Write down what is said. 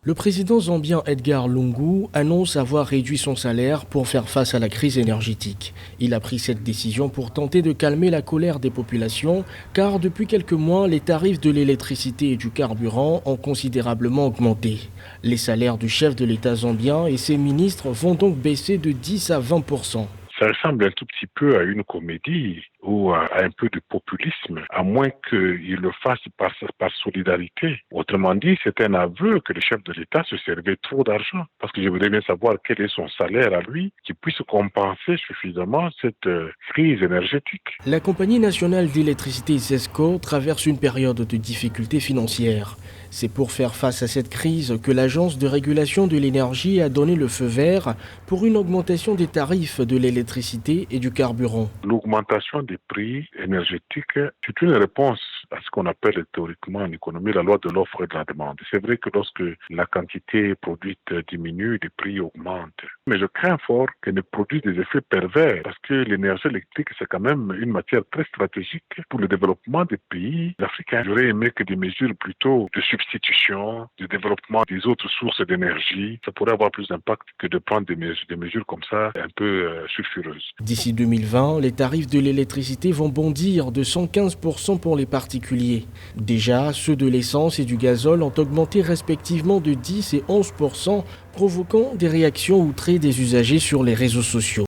Le président zambien Edgar Lungu annonce avoir réduit son salaire pour faire face à la crise énergétique. Il a pris cette décision pour tenter de calmer la colère des populations, car depuis quelques mois, les tarifs de l'électricité et du carburant ont considérablement augmenté. Les salaires du chef de l'État zambien et ses ministres vont donc baisser de 10 à 20%. Ça ressemble un tout petit peu à une comédie ou à un peu de populisme, à moins qu'il le fasse par solidarité. Autrement dit, c'est un aveu que le chef de l'État se servait trop d'argent. Parce que je voudrais bien savoir quel est son salaire à lui, qui puisse compenser suffisamment cette crise énergétique. La compagnie nationale d'électricité ZESCO traverse une période de difficultés financières. C'est pour faire face à cette crise que l'Agence de régulation de l'énergie a donné le feu vert pour une augmentation des tarifs de l'électricité et du carburant. L'augmentation des prix énergétiques, c'est une réponse à ce qu'on appelle théoriquement en économie la loi de l'offre et de la demande. C'est vrai que lorsque la quantité produite diminue, les prix augmentent. Mais je crains fort qu'elle ne produise des effets pervers parce que l'énergie électrique, c'est quand même une matière très stratégique pour le développement des pays africains. J'aurais aimé que des mesures plutôt de substitution, de développement des autres sources d'énergie, ça pourrait avoir plus d'impact que de prendre des mesures comme ça un peu sulfureuses. D'ici 2020, les tarifs de l'électricité vont bondir de 115% pour les particuliers. Déjà, ceux de l'essence et du gazole ont augmenté respectivement de 10 et 11%, provoquant des réactions outrées des usagers sur les réseaux sociaux.